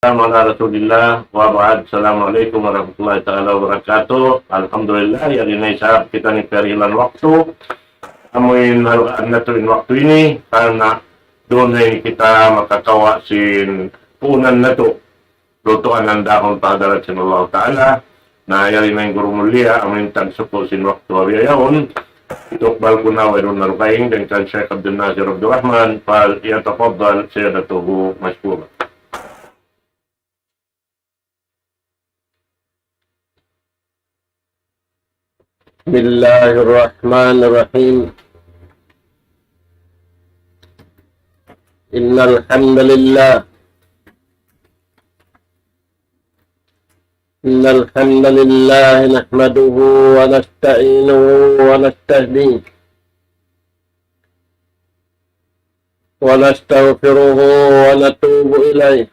Ala Rasulillah wa ba'd. Assalamualaikum warahmatullahi taala wabarakatuh. Alhamdulillah ya dinay kita ni perilan waktu. Amuin haluan na tuwing waktu ini karena doon ay kita makakawa sin punan na to. Lutuan ng dahon padarat sin Allah Ta'ala. Na yari na yung guru mulia amuin tagsupo sin waktu awiyayawon. Itukbal ko na wairun na rukaing dan kan Syekh Abdul Nasir Abdul Rahman fal yatafaddal sayyidatuhu mashkura. بسم الله الرحمن الرحيم إن الحمد لله نحمده ونستعينه ونستهديه ونستغفره ونتوب إليه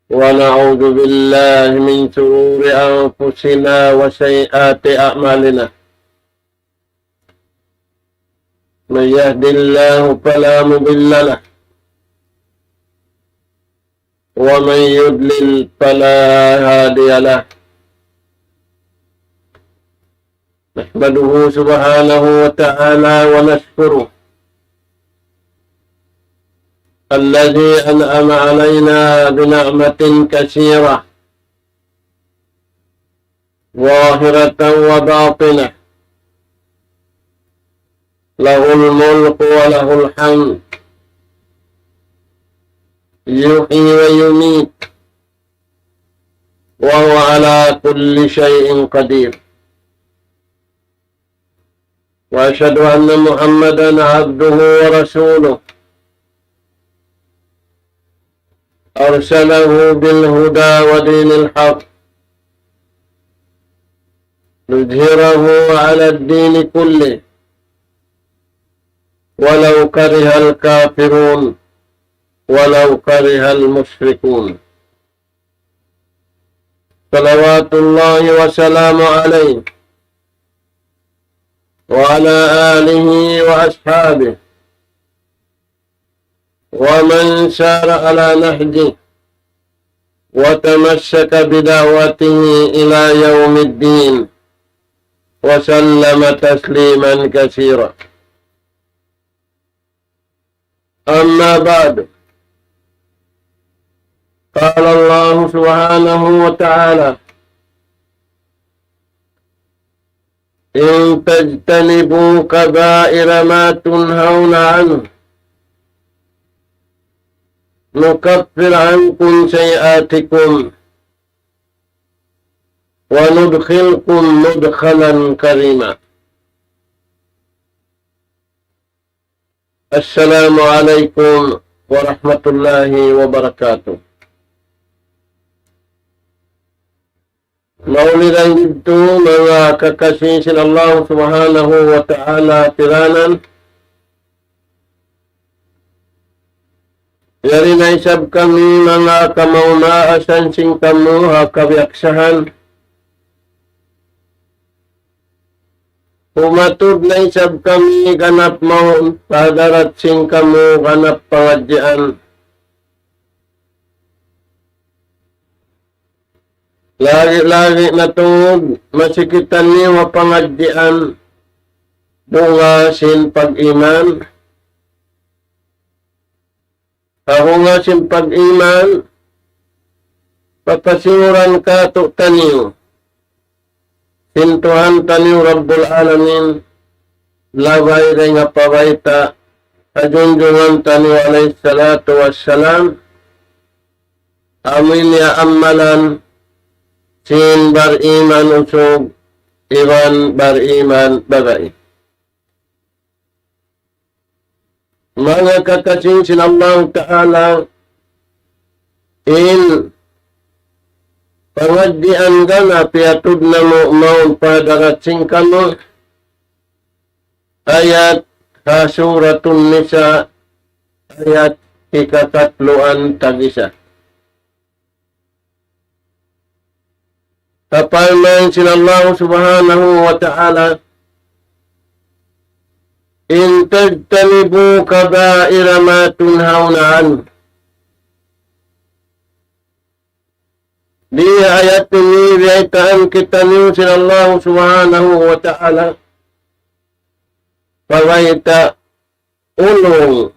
ونعوذ بالله من شرور أنفسنا وسيئات أعمالنا من يهد الله فلا مضل له ومن يضلل فلا هادي له نحمده سبحانه وتعالى ونشكره الذي أنعم علينا بنعمة كثيرة ظاهرة وباطنة له الملك وله الحمد يحيي ويميت وهو على كل شيء قدير وأشهد أن محمدا عبده ورسوله أرسله بالهدى ودين الحق ليظهره على الدين كله ولو كره الكافرون ولو كره المشركون صلوات الله وسلامه عليه وعلى آله وأصحابه ومن سار على نهجه وتمسك بدعوته إلى يوم الدين وسلم تسليما كثيرا أما بعد قال الله سبحانه وتعالى إن تجتنبوا كبائر ما تنهون عنه نكفر عنكم سيئاتكم وندخلكم مدخلا كريما. السلام عليكم ورحمة الله وبركاته. Maulidan itu mga kakasih sin Allah subhanahu wa ta'ala tiranan yari na isab kami mga kamaunaasan sing kamu hakabiyaksahan. Umatud na isab kami ganap maun padarat sing kamu ganap pangadyan. Lagi-lagi na tungod masikitan niyo pangadyan dunga sin pag-iman. Ako nga sin pag-iman, papasimuran ka to taniyo. Sintuhan taniyo Rabbul Alamin, labay rin nga pawaita, ajunjungan taniyo alayhi salatu wassalam, amin ya amalan, sin bar-iman usog, iwan bar-iman bagay. Mga kakasing sin Allah Ta'ala in pangaddian ka na piatud na mo maun padaratsing ka mo ayat sa suratun nisa ayat ikatatluan tag-isa. Kapalman sin Allah Subhanahu wa Ta'ala in tajtanibu kaba'ira ma tunhauna anhu Di ayat ini biaitaan kita ni Allah subhanahu wa ta'ala. Pawaita ulong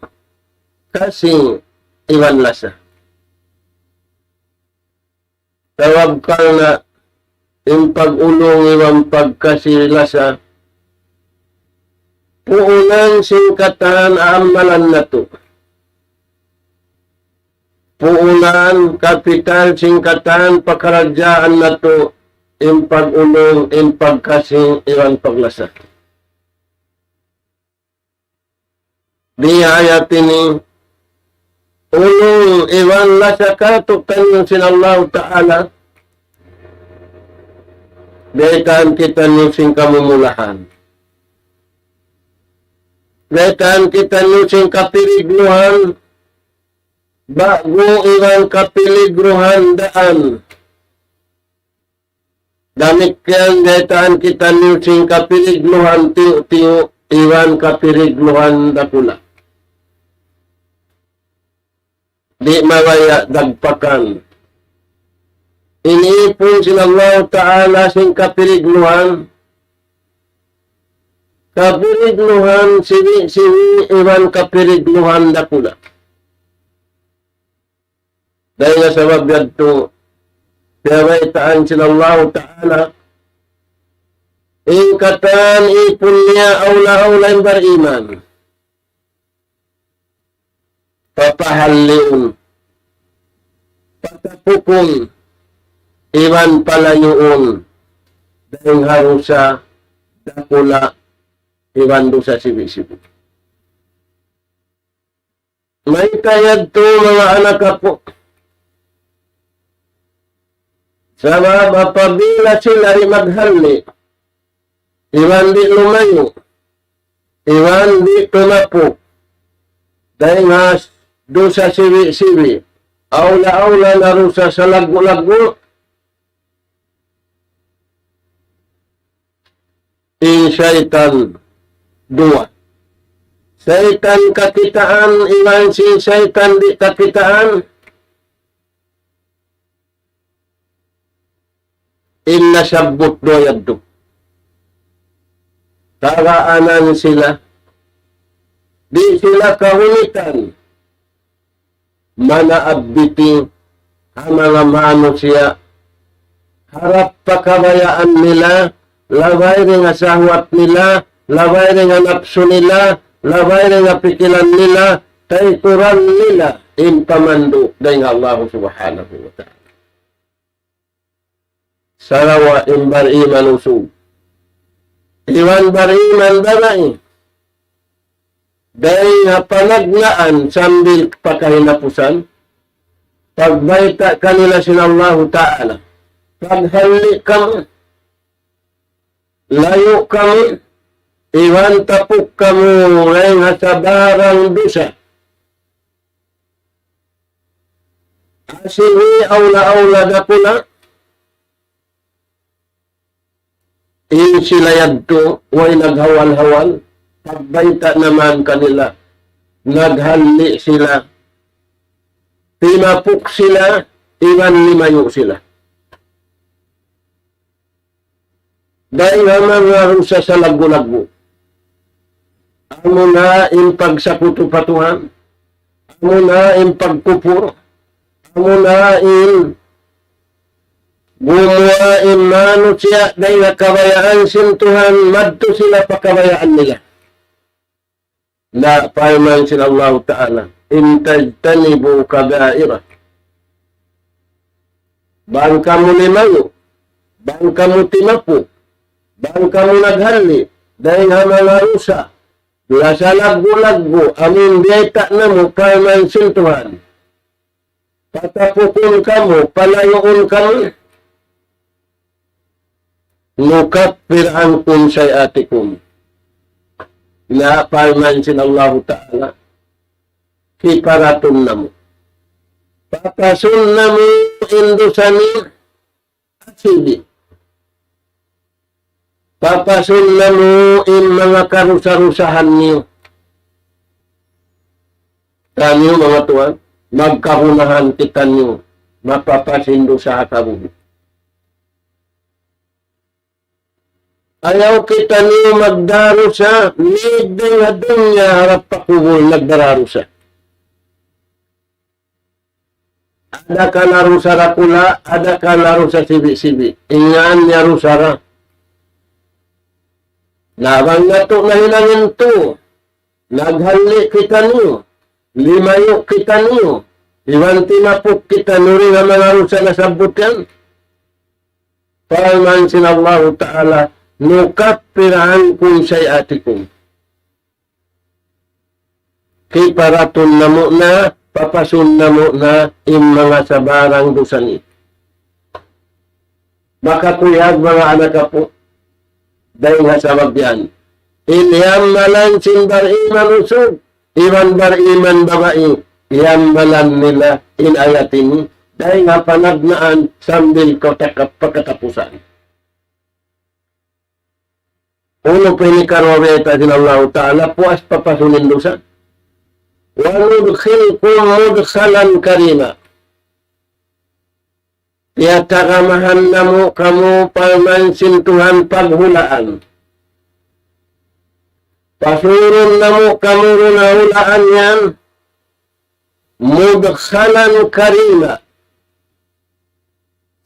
kasing iwan lasa. Tawag ka na yung pag-ulong iwan pagkasi lasa. Puunan singkatan amalan na to. Puunan, kapital, singkatan, pakarajaan na to, yung pag-ulong, yung pagkasing, iwan paglasa. Di ayat ini, ulong, iwan lasa ka, tuktan yung sinallahu ta'ala, daitan kita yung singkamumulahan. Daitan kita yung singkapirigluhan, bago iwan kapiligruhan daan. Damikian daitaan kita niusing kapiligluhan tiyo iwan kapirigluhan dakula. Di mawaya dagpakan. Iniipon sila Allah Ta'ala sing kapiligluhan. Kapirigluhan siwi iwan kapirigluhan dakula. Dahil nga sa wabiyad to, pinawaitaan sila Allah Ta'ala, ingkatan ipon niya awla-awla yung bariman. Papahaliun. Patapukon. Iwan palayuon. Dahil harusa, dakula, iwan doon sa sibi-sibi. May kayad to mga anak ako. Sabab apabila sila ay maghali, iwan di lumayo, iwan di tumapo, dahil nga doon sa siwi-siwi, awla-awla na rin sa lago-lago, in syaitan dua. Syaitan kakitaan, iwan si syaitan di kakitaan, inna sabbut doyaddo. Taraanan sila. Di sila kaunitan. Mana abbiti mga manusia. Harap pakabayaan nila. Labay rin nga sahwat nila. Labay rin nga napso nila. Labay rin nga pikilan nila. Taikuran nila. Impamando. Dahil Allah subhanahu wa ta'ala. Sarawa iman usog. Iwan bariman babae. Dahil nga panaglaan sambil pakahinapusan, pagbaita kanila sinallahu ta'ala. Paghali kami, layo kami, iwan tapok kami ngayon sa barang dusa. Asiwi awla-awla na pula, in sila yadto, way naghawal-hawal, pagbaita naman kanila, naghali sila, pinapuk sila, iwan limayo sila. Dahil naman nga rusa sa lago-lago, amo na in pagsakutupatuhan, amo na in pagkupur, amo na in gumawa imano siya dahil kabayaan sintuhan madto sila pakabayaan nila. Na paiman sila Allah Ta'ala in tajtanibu kabaira. Bang kamu limayo, bang kamu timapo, bang kamu naghali, dahil mga rusa, sa lago-lago, amin biyata na mo paiman sintuhan. Patapukon kamu, palayoon kamu, nukaffir ankum sayatikum. Na parman sin Allah Ta'ala kiparatun namu. Papasun namu indusani asibi. Papasun namu in mga karusa-rusahan niyo. Kanyo mga tuwan, magkahunahan kita niyo. mapapasindo sa kabubit. Ayaw kita niyo magdaro sa mideng adong niya harap pakubol nagdararo sa. Ada ka laro sa rakula, ada ka laro sa sibi-sibi. Ingaan niya rusara. Labang na to na hilangin to. Naghali kita niyo. Limayo kita niyo. Iwanti mapuk kita nuri nga mga rusa na sabot yan. Paman sinallahu ta'ala, nukappirahan kung sayatikum. Kiparatun namo na, papasun namo na, mga sabarang dusani. Makakuyag mga anak po, dahil nga sa magyan. Ilyam malan sinbar iman usog, iwan bar iman babae, iyam nila in ayatin dahil nga panagnaan sambil ko pagkatapusan. Uno pinikarwaweta din Allah Ta'ala puas papasunin lusan. Wanudkhilkum mudkhalan karima. Tiyatakamahan namo kamu pamansin Tuhan paghulaan. Pasurun namo kamu hulaan yan. Mudkhalan karima.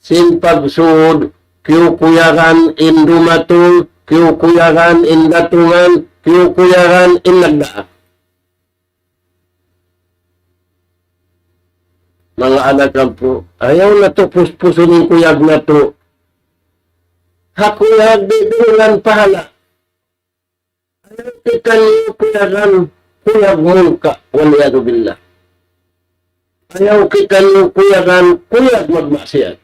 Sin pagsud, kiyukuyagan indumatul, kiyukuyagan indatungan, kiyukuyagan inagdaak. Mga anak po, ayaw na to puspusunin kuyag na to. Hakuyag di dulan pahala. Ayaw kita niyo kuyagan, kuyag mulka, waliyadu billah. Ayaw kita niyo kuyagan, kuyag magmaksiyat.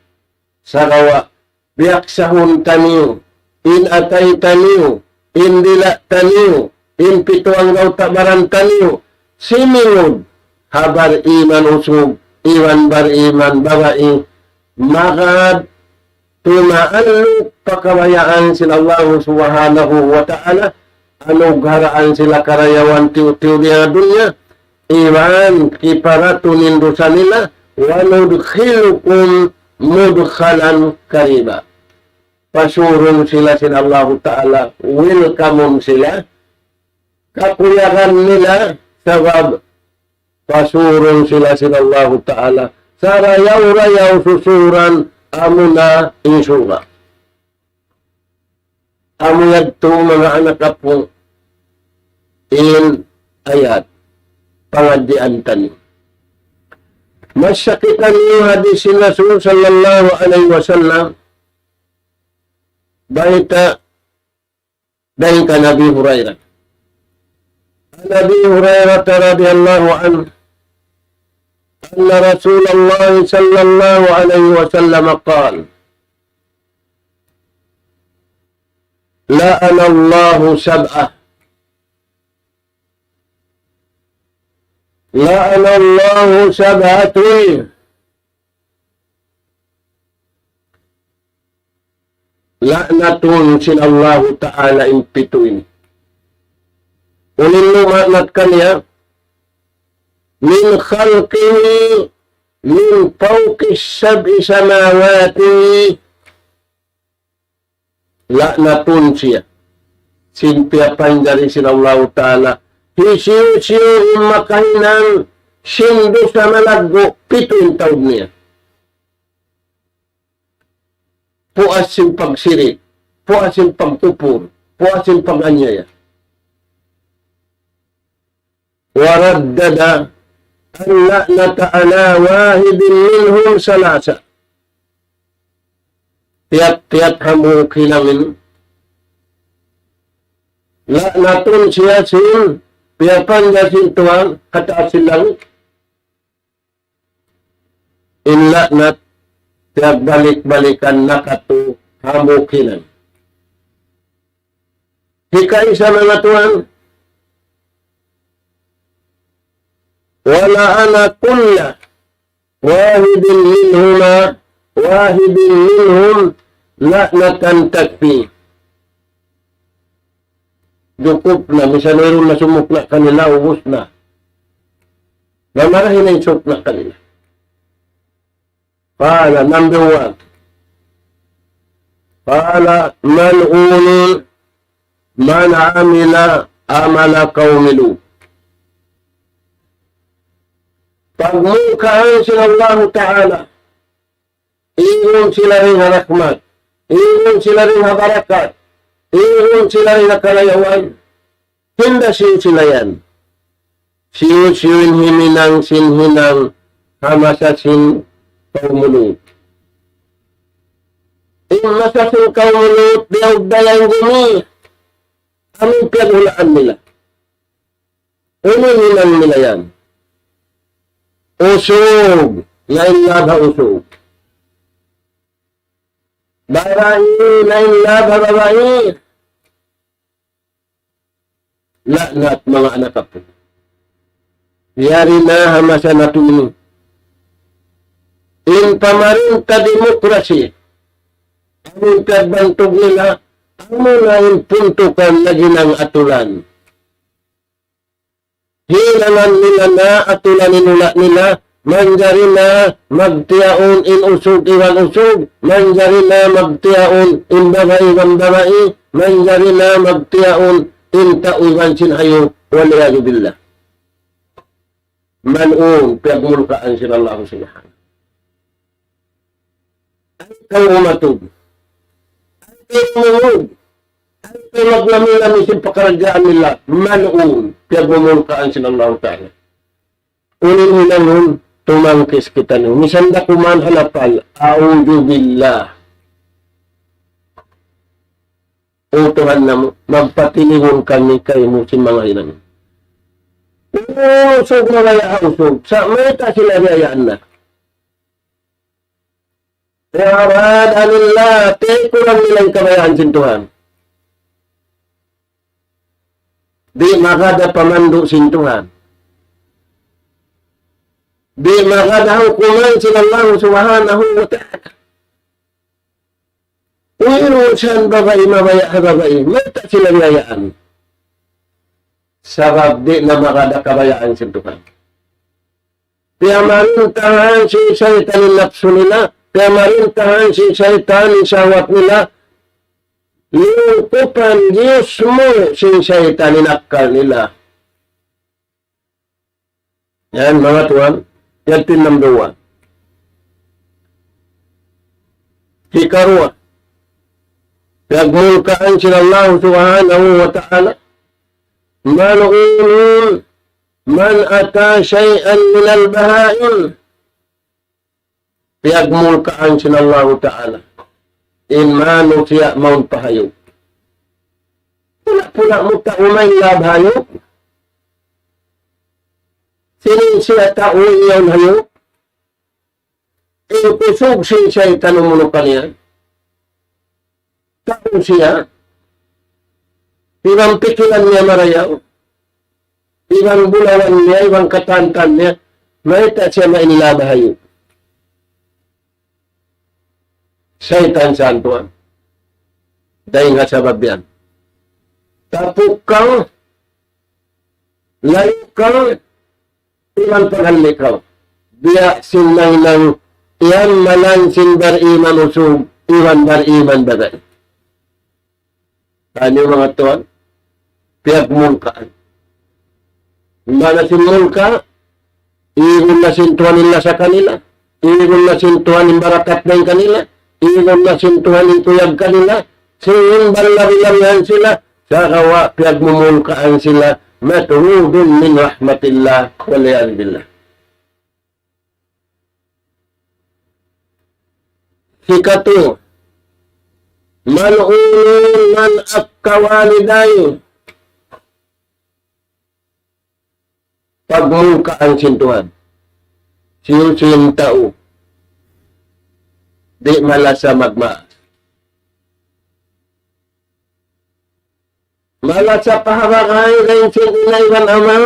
Sarawa, biyak sahun taniyo, in atay taniyo, in dila taniyo, in pituang gaw tabaran taniyo, simingod, habar iman usog, iwan bar iman babae, makad tumaanlo pakawayaan sila Allah subhanahu wa ta'ala, anugaraan sila karayawan tiyo-tiyo niya dunya, iwan kiparatunin dosa nila, wanudkhilukum mudkhalan kariba. Pasurong sila sila Allah Ta'ala, welcome sila, kakuyakan nila, sabab, pasurong sila sila Allah Ta'ala, sarayaw-rayaw susuran, amuna insura. Amuyad to mga anak po, in ayat, pangadian tanim. Masyakitan niyo hadis si Rasul sallallahu alaihi wasallam baita dahil ka Nabi Hurairah. Nabi Hurairah radhiyallahu anhu anna Rasulullah sallallahu alaihi wasallam qala la'ana Allahu sab'ah la'ana Allahu sab'atun la'natun sin Allah Ta'ala impituin. Ulin lumanat kanya min khalqihi min fawqi sab'i samawati la'natun siya. Simpiapan dari sin Allah Ta'ala hisiw-siw makahinan sindo sa malaggo, 7 taon niya. Puas yung pagsirit, puas yung pagtupur, puas yung pag-anyaya. Waraddada an la'nata ala wahidin minhum salasa. Tiap-tiap hamu kilangin. La'natun siya sin piyapan niya sin Tuhan, kataas silang, inlaknat, tiyak balik-balikan nakatu hamukinan. Hikai sa mga Tuhan, wala anak kulla, wahidin minhum, laknatan takfi. Dukup na, misalero na sumukla kanila, ubos na. Namarahin na yung sukla kanila. Qala, number 1. Qala, mal'unun man amila amala qaumi Lut. Pagmungkahan sila Allah Ta'ala, ingon sila rin rahmat, ingon sila rin barakat, ingon sila rin kalayawan. Hindi sila yan. Siyo-siyoin himinang sinhinang hamasasin kaumulut. Masasin kaumulut, diyaw-dayang gumi. Aming pinagulaan nila. Hinang nila yan. Usog. Lain labha usog. Barai, lain labha babai. Laknat mga anak ako. Yari na hamasa na tuloy. In pamarinta demokrasi, ang pagbantog nila, ang mga puntukan na ginang atulan. Hinangan nila na atulan inula nila, manjari na magtiyaon in usog iwan usog, manjari na magtiyaon in babae iwan babae, manjari na magtiyaon in tauiwan sinhayo, waliyadu billah. Man'un, piyagmulkaan sila Allah subhanahu. Ang kayo umatog. Ang kayo umungod. Ang kayo maglamilami sa pakaragyaan nila. Man'un, piyagmulkaan sila Allah ta'ala. Unin nila nun, tumangkis kita nun. Misanda kuman halapal, a'udhu billah. O Tuhan na mo, magpatilingon kami kayo mo si mga ilang. Usog na kaya usog. Sa meta sila rayaan na. Tiarad anillah, take ko lang nilang kabayaan sin Tuhan. Di makada pamando sin Tuhan. Di makada hukuman sin Allah subhanahu wa ta'ala. Uirusan babae, mabaya babae, meta sila rayaan. Sabab di na makada kabayaan sin Tuhan. Kaya marintahan si syaitan yung napso nila, kaya marintahan si syaitan yung sawat nila, lingkupan Diyos mo si syaitan yung akal nila. Yan mga tuwan, yan tin number 1. Hikarwa, pagmulkaan sila Allah subhanahu wa ta'ala, mal'unun man ata syai'an minal bahain. Piyagmulkaan sila Allah Ta'ala. In mano siya maun pahayog. Pula-pula mo taumay labhayog. Sinin siya tao iyon hayog. Kusog siya tanong mo no kaniya. Tao siya. Ibang pikilan niya marayaw. Ibang bulawan niya, ibang katantan niya. Mahita siya mainilabahayo. Syaitan santuan. Dahil nga sa babyan. Tapok kang, layo kang, ibang paghalik Biya sinang ng iyan malan sin bariman usog, iwan bariman bagay. Ano mga tuwan? Piyagmulkaan. Mana sinmulka, iyon na sintuhan nila sa kanila, iyon na sintuhan ng barakat ng kanila, iyon na sintuhan ng tuyag kanila, siyon balari-larihan sila, sa kawa piyagmumulkaan sila, maturudun min rahmatillah, waliyad billah. Hikatu, mal'unun man akkawalidayo. Pagmungkaan sintuhan. Siyo-siyong tao. Di malasa magmaas. Malasa pahabakay ng sininaywan ama.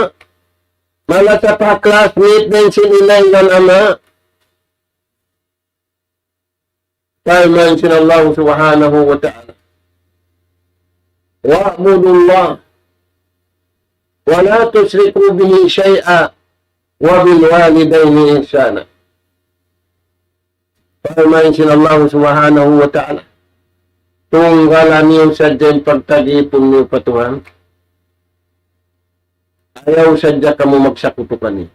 Malasa pa classmate ng sininaywan ama. Parman sinallahu subhanahu wa ta'ala. Wa'budullah. ولا تشركوا به شيئا وبالوالدين إحسانا. Pagmain sin Allah subhanahu wa ta'ala. Tunggalan niyo sadya pagtagipon niyo patuhan. Ayaw sadya ka mo magsakutukan niyo.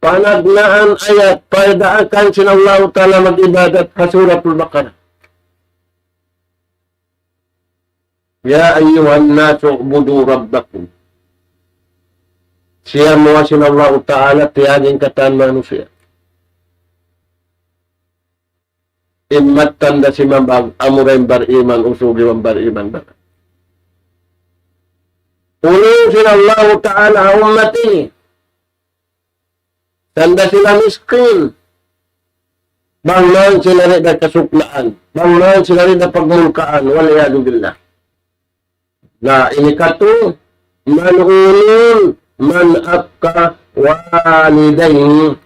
Panagnaan ayat, paidaakan sin Allah ta'ala mag-ibadat sa suratul Baqarah. Ya ayyuhan nasu ubudu rabbakum. Siya mo sin Allah ta'ala tiyagin katan manusia. Immat tanda si mambag amurain bariman usugi bariman ba. Ulun sin Allah ta'ala ummati. Tanda sila miskin. Bangnan sila rin na kasuklaan. Bangnan sila rin na pagmulkaan. Waliyadu billah. Na inikato, manunun, manakka, walidayni.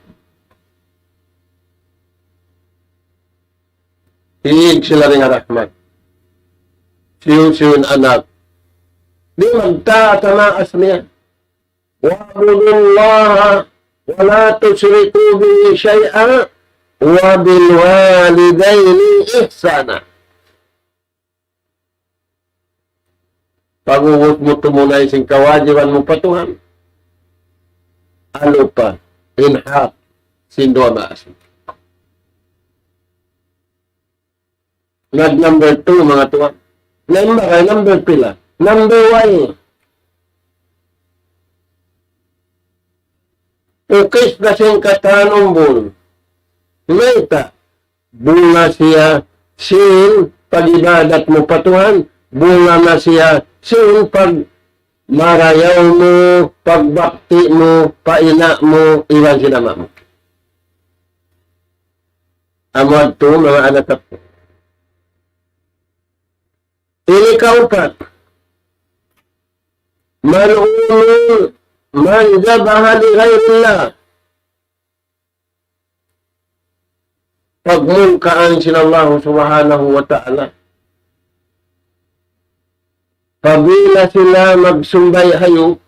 Hiyig sila rin nga rahmat. Siyun anak. Di magtatamaas niya. Wa'budullaha ولا تشركوا به شيئا وبالوالدين إحسانا. Pag-uwot mo tumunay sing kawajiban mo patuhan. Ano pa? Inhaq. Sindo maas. Number 2 mga tuwan. Number pila. Number 1. Ukis na siyang katanumbol. Ngaita, bunga siya sin pag-ibadat mo patuhan, bunga na siya sin pag marayaw mo, pagbakti mo, paina mo, iwan sinama mo. Amad to, mga anak ko. Ilikaw pa. Malunong man zabaha li ghairillah. Pagmungkaan sila Allah subhanahu wa ta'ala. Pabila sila magsumbay hayo,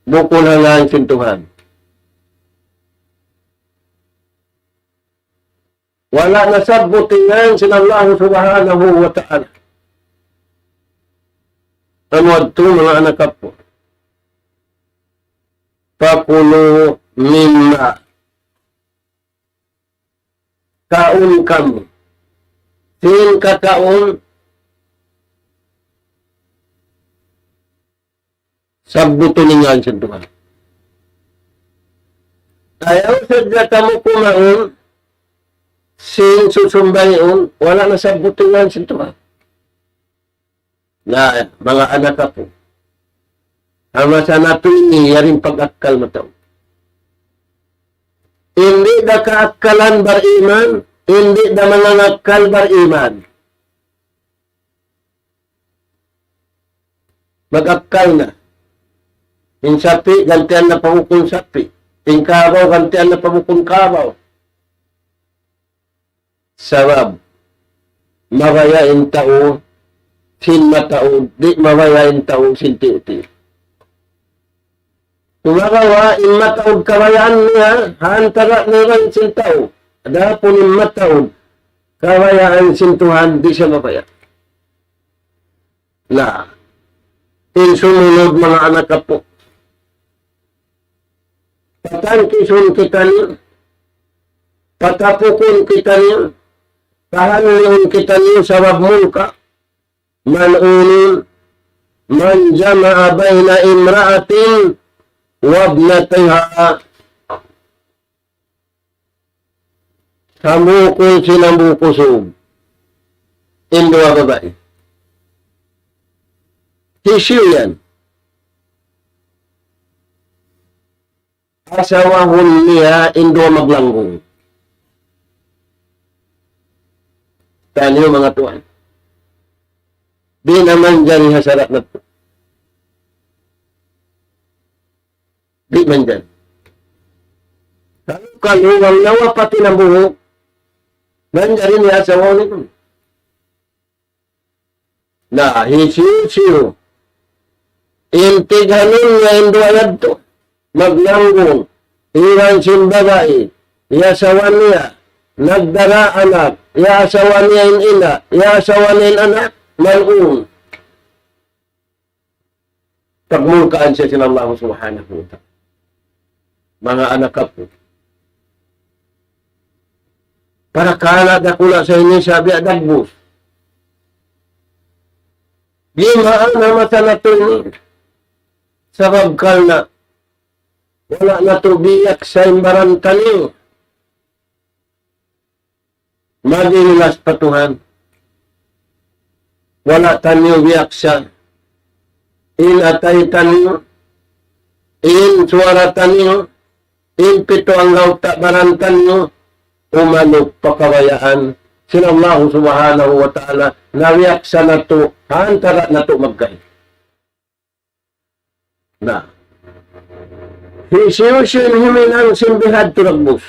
bukol hangaan sintuhan. Wala nasabutingan sila Allah subhanahu wa ta'ala. Amad to mga anak po. Pakulo mimma. Kaun kami. Sin kakaon. Sabbuto ningan sa Tuhan. Ayaw sadya kamo kumaon. Sin susumbayon. Wala na sabbuto ningan sa Tuhan. Na mga anak po. Ama sa nato ini yaring pag-akal mo to. Hindi na kaakalan bariman, hindi na mga nakal bariman. Mag-akal na. In sapi, gantian na pamukong sapi. In kabaw, gantian na pamukong kabaw. Sabab, mabayain tao, sin mataod, di mabayain tao, sin tiuti. Kumagawa, in mataod kabayaan niya, hantara naman sin tao. Ada po in mataod, kabayaan sin Tuhan, di siya mabaya. Na, in sumunod mga anak po. Patangkisun kita niyo, patapukun kita niyo, kahanliun kita niyo sa wabmulka, manunun, man jama'a bayna imra'atin wabnatiha. Samukul sinamukusog. Indo ang babae. Tissue yan. Asawahun niya, indo maglanggong. Tanyo mga tuwan. Di naman dyan hasarat na po. Di man dyan. Kaluwang nawa pati ng buhok. Nandiyan rin niya sa wali ko. Na, hisiyo-siyo. Intiganon nga indo ayad to. maglanggong, iwan simbabae, iasawan niya, nagdara anak, iasawan niya in ina, iasawan niya in anak, malun. Pagmulkaan siya sila Allah subhanahu wa ta'ala. Mga anak ko. Para kala dakula sa inyo sabi adagbus. Gimaan na mata na ito ni. Sabab kal na wala na ito biyak sa imbaran kaniyo. Maginilas patuhan. Wala taniyo biyak sa in atay taniyo. In suara taniyo. In pito ang lauta baran taniyo. Umanok pakawayaan. Sinallahu subhanahu wa ta'ala nawiyak sa nato antara nato magkay. Na. Hisiyusin himinang simbihad turagbus.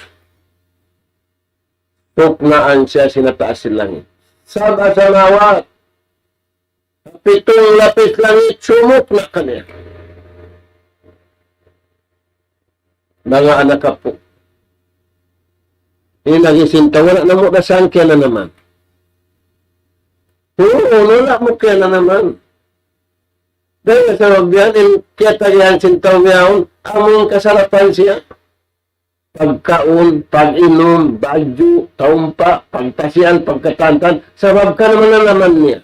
Tuknaan siya sinataas langit. Saba sa nawat. Pitong lapis langit sumuk na kanya. Mga anak po. Inagisinta, wala na mo kasang kaya na naman. Oo, wala mo kaya na naman. Dahil sa wagyan, kaya tagihan sintaw niyaon, among kasarapan siya. Pagkaon, pag-inom, bagyo, taumpa, pagtasian, pagkatantan, sabab ka naman na naman niya.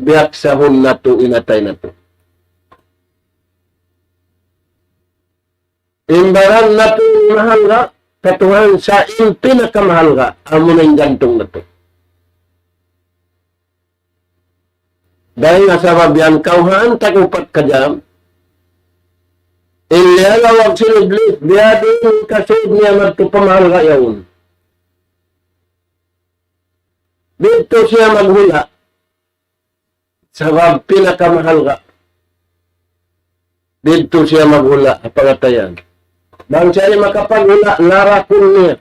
Biyak sa hun na to, inatay na to. Imbaran na ito mahal ka, katuhan sa pinakamahal ka, amo na yung gantong na ito. Dahil nasa babiyan, kauhaan tagupat ka dyan, ilalawag sinudlit, biyadin kasud niya magtupamahal ka yun. Dito siya maghula, sabab pinakamahal ka. Dito siya maghula, pagatayan. Bang siya makapaghula, narakul niya.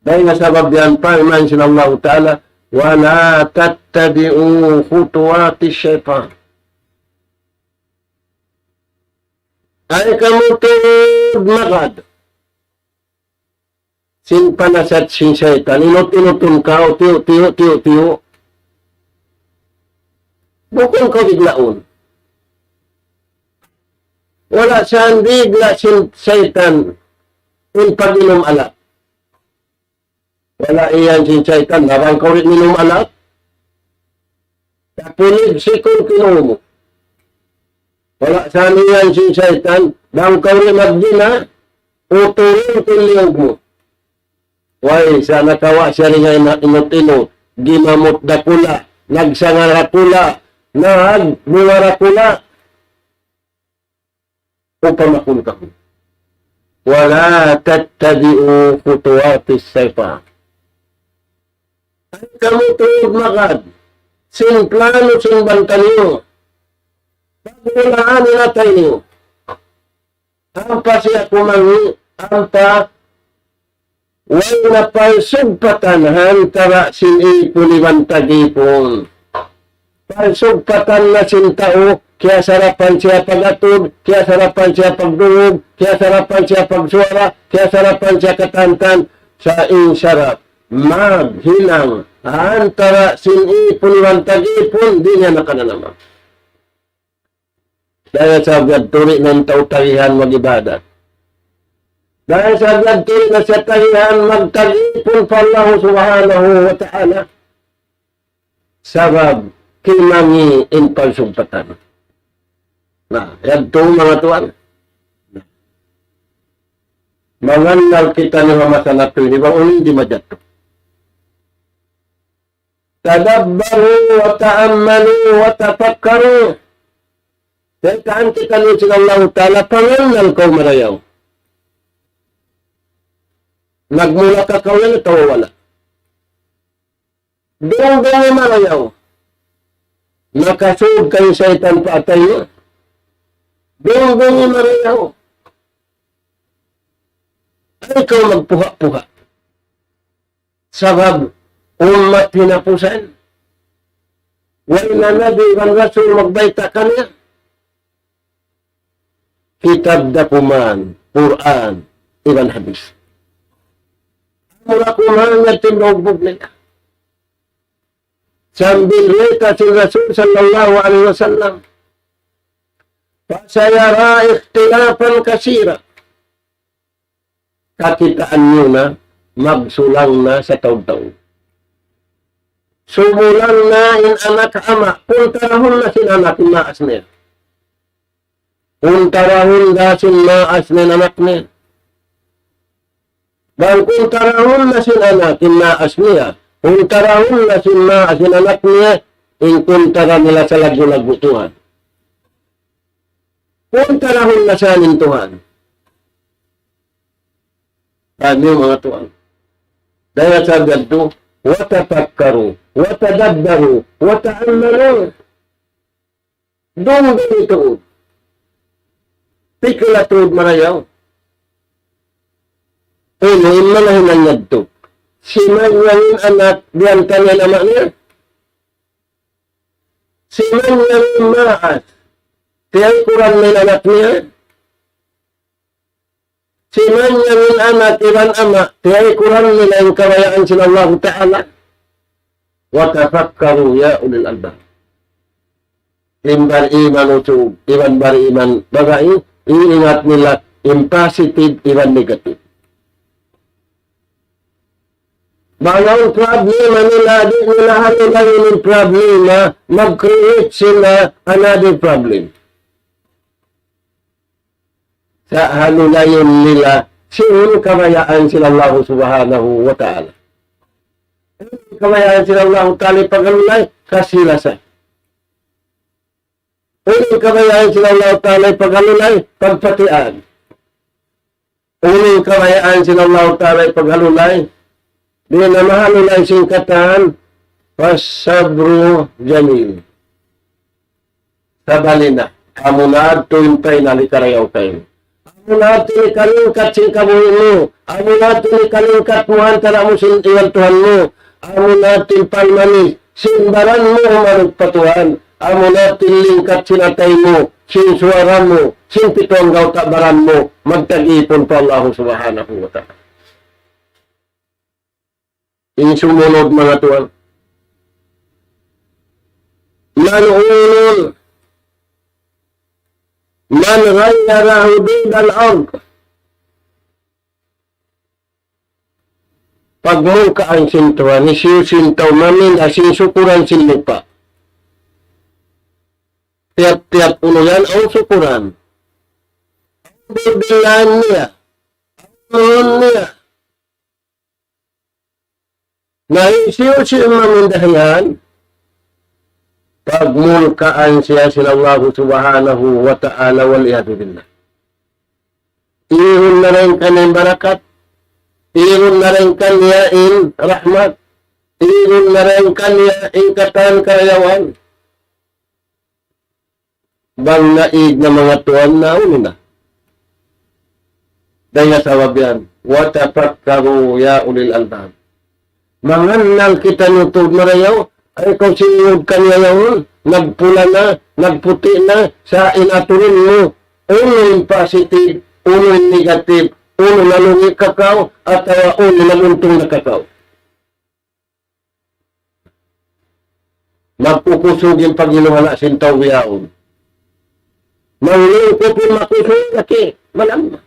Dahil nga sabab yan pa, iman sinallahu ta'ala, wala tattabi'u khutuwati syaitan. Ay kamu tunod magad. Sin panasat sin syaitan, inut-inutun ka, o tiyo. Bukong ka biglaon. Wala siyang bigla sin syaitan in pag-inom alak. Wala iyan sin syaitan. Habang ka rin inom alak, kapulig sikon kinumo. Wala siyang iyan sin syaitan. Habang ka rin magdina, uturin kinliyog mo. Way, sana kawa siya rin nga inot-inot. Gimamot dakula, nagsangarakula, nagbumarakula. Upamakul ka. Wala tattabi'u khutuwatis syaitan. Ay kamu tuwid magad. Sin plano, sin bantan niyo. Pagbulaan natay niyo. Ampa siya kumangi, ampa way na palsugpatan hantara sin ipuliwan tagipon. Palsugpatan na sin tao, kaya sarapan siya pag-atod, kaya sarapan siya pagdungog, kaya sarapan siya pagsuara, kaya sarapan siya katantan sa insarap. Maghinang, antara sinipon tagipon, di niya nakananaman. Dahil sa turi ng tautahihan mag-ibadat. Dahil sa turi na sa tahihan magtagipon pa Allah subhanahu wa ta'ala. Sabab, kimangi in palsumpatan. Nah, yan itong mga tuwan. Manganal kita ni mamasa na ito, di ba? Hindi majato. Tadabbaru wa ta'ammalu wa tafakkaru. Tayaan kita ni Allah Ta'ala, panganal ko marayaw. Nagmula ka kawalan, ito wala. Doon marayaw. Nakasug kayo sa itan pa tayo. Doon marayaw. Ay ikaw magpuha-puha. Sabab, umat hinapusan. wala nabi wan rasul magbaita kaniya. Kitab dakuman, Quran, iban hadis. Mula kumahan nga tinugbog nila. Sambil rita si Rasul sallallahu alaihi wasallam. Fasayara ikhtilafan kasira. Kakitaan nyo na, magsulang na sa taon-taon. Sumulang na in anak ama, puntarahon na sin anak maas niya. Puntarahon na sin maas niya anak niya. Bang puntarahon na sin anak in maas niya. Puntarahon na sin maas sin anak niya, in kuntara nila sa lagu-lagu Tuhan. Puntarahon na sa anin Tuhan. Kami mga Tuhan. Dahil sa ganito, watafakkaru, watadabbaru, wata'ammalu. Doon ganito. Pikilatod marayaw. Ini imanahin ang nagto. Si Manyangin anak, diyan kanya naman niya. Si Manyangin maas, tiyang kurang may anak niya. Si Manyangin anak, iban ama, tiyang kurang nila yung kawayaan sila Allah Ta'ala. Watafakkaru ya ulil albab. Imbar iman usug, iban bar iman bagai, iingat nila yung positive, iban negative. Bawang problema nila, di nila halulayin yung problema, mag-create sila another problem. Sa halulayin nila, siyong kamayaan sila Allah subhanahu wa ta'ala. Kamayaan sila Allah ta'ala pag-alulay, kasilasan. Unang kamayaan sila Allah ta'ala pag-alulay, pagpatian. Unang kamayaan sila Allah ta'ala pag-alulay, di na mahalulay singkatan, pasabro jamil. Sabali na, amunad tuintay nalikarayaw kayo. Amunad tunikalingkat singkabuhin mo. Amunad tunikalingkat mo hantara mo sintiwan Tuhan mo. Amunad tinpalmanis, simbaran mo marugpatuhan. Amunad tinlingkat sinatay mo, sinsuaran mo, sinpitong gautabaran mo, magtag-ipon pa Allah subhanahu wa ta'ala. Yung sumunod mga tuwan. Man'unul. Man ghayyara hudud al-ard. Pagmuka ang sintuan, isiusintaw mamin asin sukuran sin lupa. Tiap-tiap ulo yan ang sukuran. Ang bibilan niya. Ang niya. Naisiusin mamindahan, pagmulkaan siya sila Allah subhanahu wa ta'ala wal'iyadu billah. Ihon na rin kanyang barakat, ihon na rin kanyain rahmat, ihon na rin kanyain katan karayawan. Bang naig na mga tuwan na unina. Dahil sa wabyan, watafakkaru ya ulil albab. Manganal kita nutog marayaw, ay kung siniyog kanya yawon, nagpula na, nagputi na, sa inaturin mo, uno yung positive, uno yung negative, uno nalungi kakao, at uno namuntong na kakao. Magpukusog yung Panginoon sin tawiyaon. Mauling ko po makusog laki, malam.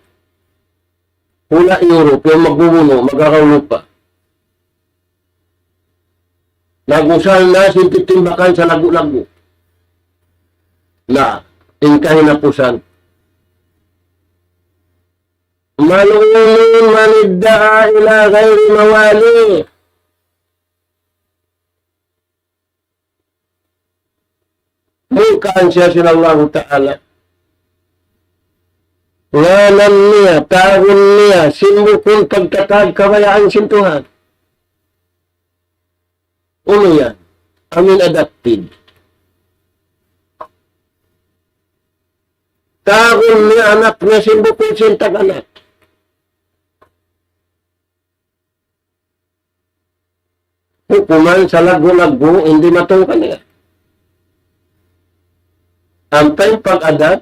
Hula Europe, yung magbubuno, magkakaulo pa. Nagusal na sintitimbakan sa lagu-lagu. Na, ingkahin na pusan. Malungun manidda'a ila ghairi mawali. Mungkaan siya sila Allah Ta'ala. Ngalan niya, taon niya, simbukong pagkatag kabayaan sintuhan. Uno yan, amin adapted. Taon ni anak na simbukong sintag anak. Hukuman sa lagu-lagu, hindi matungkan niya. Antay pag-adat,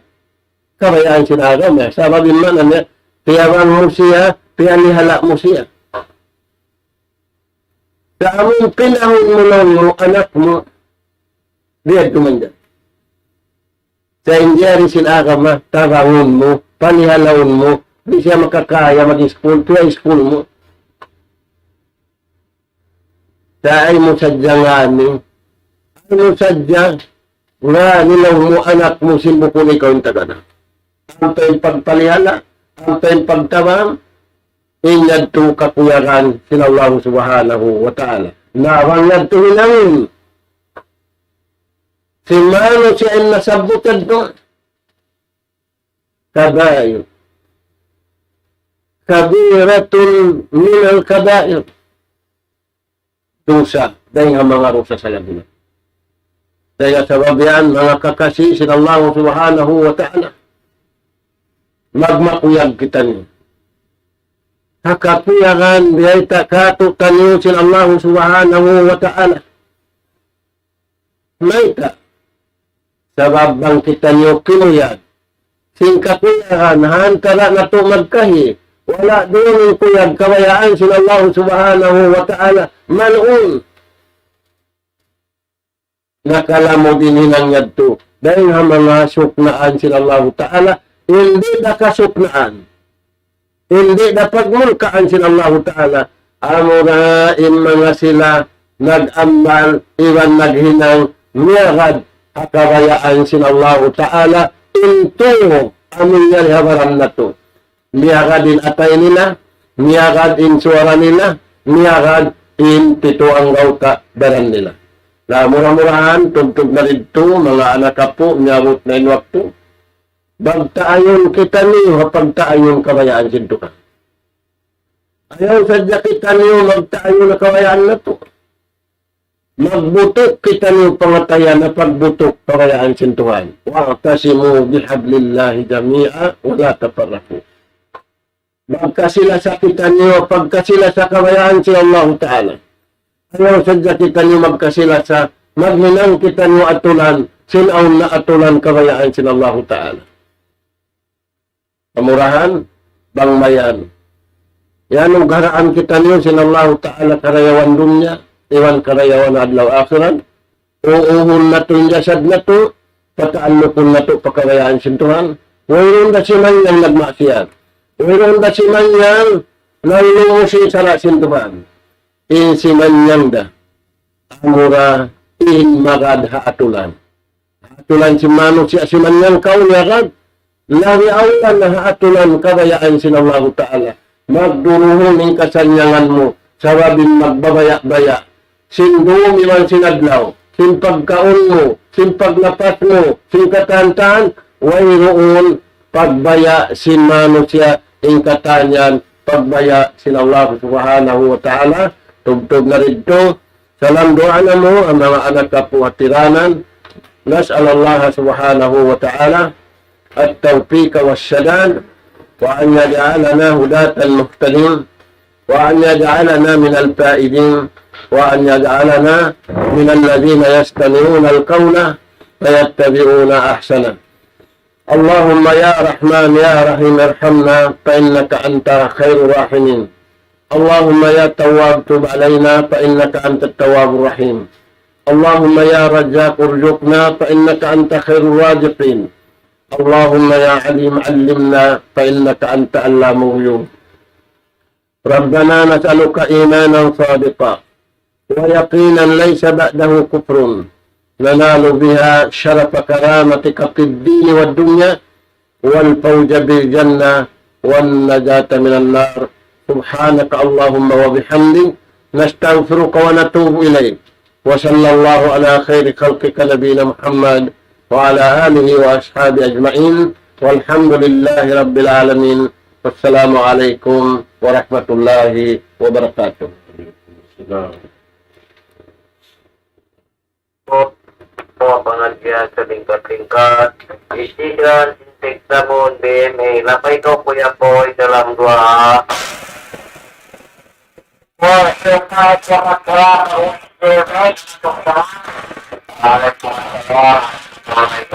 kabayaan sinagam. Sababin man, tiyawan mo siya, tiyanihala mo siya. Sa among pinahon mo lang mo, anak mo, diyan tumanda. Sa indyari sinagam, tabangon mo, panihalawon mo, di siya makakaya mag-school, tuwa school mo. Sa ay mo sadya nga ni, ay mo sadya, nga nilaw mo, anak mo, simbo ko ikaw yung tagana. Ang tayo pagpalihala, ang tayo pagtabang, inyad to kakuyaran sila Allah subhanahu wa ta'ala. Nawang to hinangin. Si Mano siya ay nasabutan to. Kabayo. Kabiratul minal kabayo. Dosa. Dahil nga mga rusa sa labi. Dahil sa babian, mga kakasi sila Allah subhanahu wa ta'ala. Magmakuyag kita niyo. Hakapuyakan biyay takato tanyo sin Allah subhanahu wa ta'ala. May ka. Sababang kita niyo kinuyag. Sin kapuyakan, hantara na to magkahi. Wala doon yung kuyag kabayaan sin Allah subhanahu wa ta'ala. Manuun. Nakalamo din hinangyad to. Dahil nga mga suknaan sin Allah ta'ala, hindi nakasuknaan. Hindi dapat mulkaan sila Allah Ta'ala. Amurain mga sila nag-ambal, iwan naghinang, niyagad, akabayaan sila Allah Ta'ala. Into, amin yan habaram na to. Niyagad in atay nila, niyagad in suara nila, niyagad in pito ang gauta daran nila. Na murah-murahan, tugtog na dito, mga anak po, nyabot na inwakto. Bagtaayon kita niyo, pagtaayon kabayaan sinto ka. Ayaw sadya kita niyo, magtaayon na kabayaan na to. Magbutok kita niyo pangatayan na pagbutok kabayaan sintuhan. Wa'tasimu bihablillahi jami'a, wala taparrafu. Magkasila sa kita niyo, pagkasila sa kabayaan si Allah Ta'ala. Ayaw sadya kita niyo magkasila sa magminang kita niyo atulan, sinaw na atulan kabayaan si Allah Ta'ala. Pamurahan, bangmayan. Yan ang garaan kita niyo, sinallahu ta'ala karayawan dunya, iwan karayawan adlaw akhirat. Uuhon na to, jasad na to, pataalukon na to, pakarayaan sintuhan. Mayroon na si man yang nagmaksiyat. Mayroon na si man yang nalungusi sa sintuhan. Si man yang da. Amura, magad haatulan. Haatulan si Mano si man yang kaunyagan. Lari awan na haatulan kabayaan sin Allah Ta'ala. Magduruhon ng kasanyangan mo. Sababin magbabaya-baya. Sindumi man sinadlaw. Sin pagkaon mo. Sin paglapas mo. Sin katantaan. Wayroon pagbaya sin Mano siya. Ing katanyan. Pagbaya sin Allah Subhanahu wa Ta'ala. Tugtog na rito. Salam doa na mo ang mga anak kapo at tiranan. Nas'al Allah Subhanahu wa Ta'ala التوفيق والسداد وأن يجعلنا هداة المهتدين وأن يجعلنا من الفائزين وأن يجعلنا من الذين يستمعون القول فيتبعون أحسنه. اللهم يا رحمن يا رحيم ارحمنا فإنك أنت خير الراحمين. اللهم يا تواب تب علينا فإنك أنت التواب الرحيم. اللهم يا رزاق ارزقنا فإنك أنت خير الرازقين. اللهم يا عليم علمنا فإنك أنت علام الغيوب. ربنا نسألك إيمانا صادقا ويقينا ليس بعده كفر ننال بها شرف كرامتك في الدين والدنيا والفوز بالجنة والنجاة من النار. سبحانك اللهم وبحمدك نستغفرك ونتوب إليك. وصلى الله على خير خلقك نبينا محمد وعلى آله وأصحابه أجمعين والحمد لله رب العالمين والسلام عليكم ورحمة الله وبركاته. Pengajian setingkat-tingkat Istiqran Sintek Samun BMA Lapay ko Kuya Boy dalam doa. Waalaikumsalam. Alright,